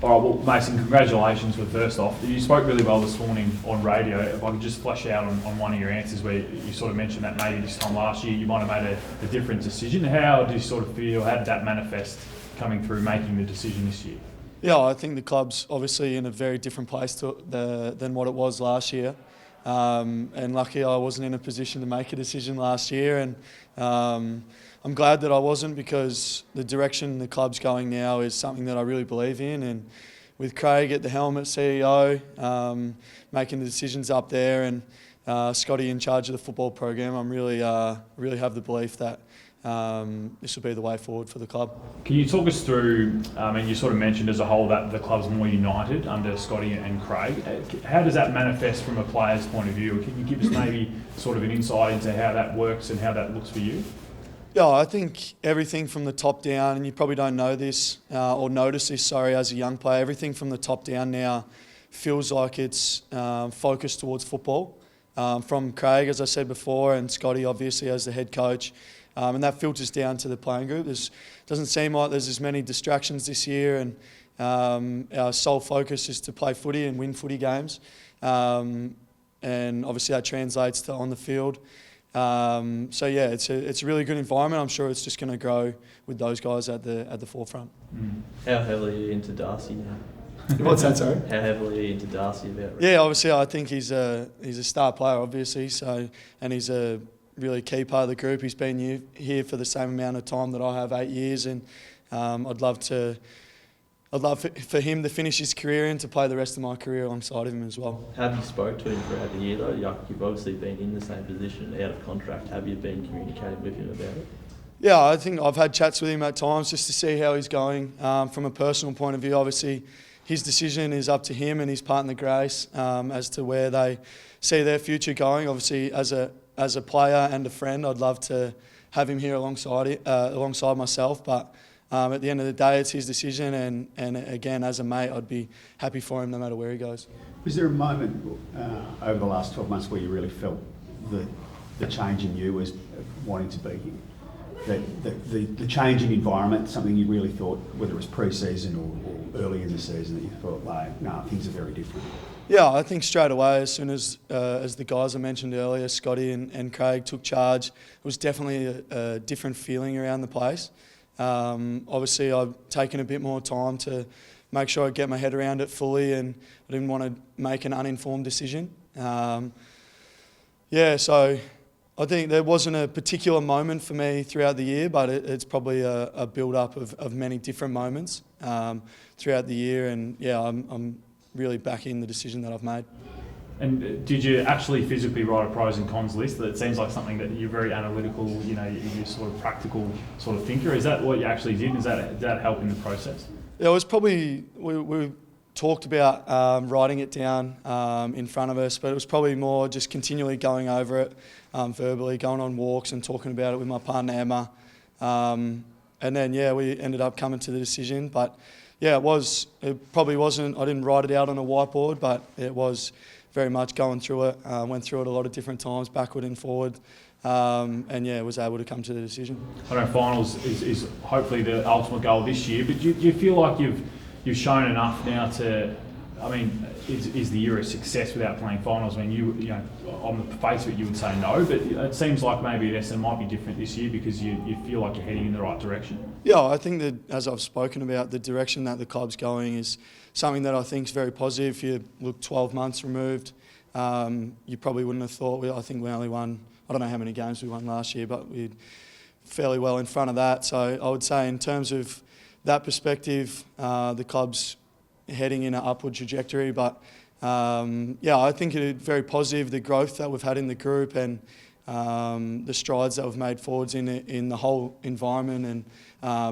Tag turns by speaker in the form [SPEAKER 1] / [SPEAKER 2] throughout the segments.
[SPEAKER 1] All right, well, Mason, congratulations for first off. You spoke really well this morning on radio. If I could just flesh out on one of your answers where you sort of mentioned that maybe this time last year you might have made a different decision. How do you sort of feel, how did that manifest coming through making the decision this year?
[SPEAKER 2] Yeah, I think the club's obviously in a very different place than what it was last year. And lucky I wasn't in a position to make a decision last year, and I'm glad that I wasn't, because the direction the club's going now is something that I really believe in, and with Craig at the helm at CEO, making the decisions up there, and Scotty in charge of the football program, I'm really have the belief that this will be the way forward for the club.
[SPEAKER 1] Can you talk us through, and you sort of mentioned as a whole that the club's more united under Scotty and Craig. How does that manifest from a player's point of view? Can you give us maybe sort of an insight into how that works and how that looks for you?
[SPEAKER 2] Yeah, I think everything from the top down, and you probably don't know this or notice this, as a young player, everything from the top down now feels like it's focused towards football. From Craig, as I said before, and Scotty obviously as the head coach. And that filters down to the playing group. It doesn't seem like there's as many distractions this year, and our sole focus is to play footy and win footy games. And obviously that translates to on the field. So yeah, it's a really good environment. I'm sure it's just going to grow with those guys at the forefront.
[SPEAKER 3] How heavily are you into Darcy now?
[SPEAKER 2] What's that, sorry?
[SPEAKER 3] How heavily are you into Darcy about?
[SPEAKER 2] Yeah, obviously I think he's a star player, obviously. So, and he's a really key part of the group. He's been here for the same amount of time that I have, 8 years, and I'd love for him to finish his career and to play the rest of my career alongside of him as well.
[SPEAKER 3] Have you spoke to him throughout the year though? You've obviously been in the same position, out of contract. Have you been communicating with him about it?
[SPEAKER 2] Yeah, I think I've had chats with him at times just to see how he's going. From a personal point of view, obviously his decision is up to him and his partner Grace as to where they see their future going. Obviously, as a player and a friend, I'd love to have him here alongside myself. But at the end of the day, it's his decision. And again, as a mate, I'd be happy for him no matter where he goes.
[SPEAKER 4] Was there a moment over the last 12 months where you really felt the change in you as wanting to be here? The change in environment, something you really thought, whether it was pre-season or early in the season, that you thought, like, no, things are very different?
[SPEAKER 2] Yeah, I think straight away, as soon as the guys I mentioned earlier, Scotty and Craig took charge, it was definitely a different feeling around the place. Obviously, I've taken a bit more time to make sure I get my head around it fully, and I didn't want to make an uninformed decision. So I think there wasn't a particular moment for me throughout the year, but it's probably a build-up of many different moments throughout the year, and yeah, I'm really backing the decision that I've made.
[SPEAKER 1] And did you actually physically write a pros and cons list? That seems like something that you're very analytical, you're sort of practical sort of thinker. Is that what you actually did? Did that help in the process?
[SPEAKER 2] Yeah, it was probably, we talked about writing it down in front of us, but it was probably more just continually going over it verbally, going on walks and talking about it with my partner Emma. And then, yeah, we ended up coming to the decision. But yeah, it probably wasn't, I didn't write it out on a whiteboard, but it was very much going through it. Went through it a lot of different times, backward and forward. And yeah, was able to come to the decision.
[SPEAKER 1] I know finals is hopefully the ultimate goal this year, but do you feel like you've shown enough now to, I mean, is the year a success without playing finals? I mean, you know, on the face of it, you would say no, but it seems like maybe Essendon might be different this year because you feel like you're heading in the right direction. Yeah,
[SPEAKER 2] I think that, as I've spoken about, the direction that the club's going is something that I think is very positive. If you look 12 months removed, you probably wouldn't have thought. I think we only won, I don't know how many games we won last year, but we're fairly well in front of that. So I would say in terms of that perspective, the club's heading in an upward trajectory. But yeah, I think it's very positive, the growth that we've had in the group and the strides that we've made forwards in the whole environment and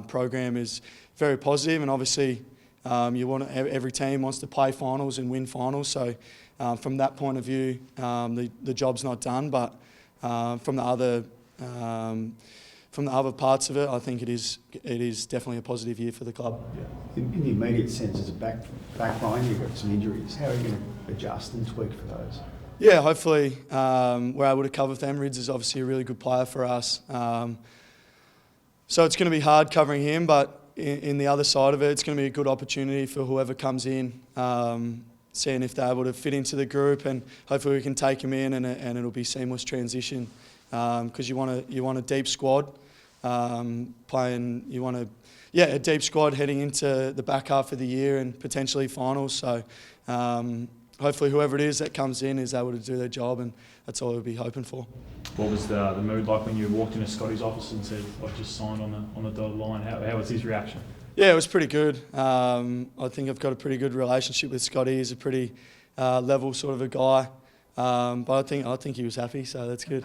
[SPEAKER 2] program is very positive. And obviously, every team wants to play finals and win finals. So from that point of view, the job's not done. But from the other parts of it, I think it is definitely a positive year for the club.
[SPEAKER 4] Yeah. In the immediate sense, as a back line, you've got some injuries. How are you going to adjust and tweak for those?
[SPEAKER 2] Yeah, hopefully we're able to cover them. Rids is obviously a really good player for us. So it's going to be hard covering him, but in the other side of it, it's going to be a good opportunity for whoever comes in, seeing if they're able to fit into the group, and hopefully we can take them in, and it'll be seamless transition. Because you want a deep squad a deep squad heading into the back half of the year and potentially finals. So hopefully whoever it is that comes in is able to do their job, and that's all we'll be hoping for.
[SPEAKER 1] What was the mood like when you walked into Scotty's office and said, "I've just signed on the dotted line"? How was his reaction?
[SPEAKER 2] Yeah, it was pretty good. I think I've got a pretty good relationship with Scotty. He's a pretty level sort of a guy, but I think he was happy, so that's good.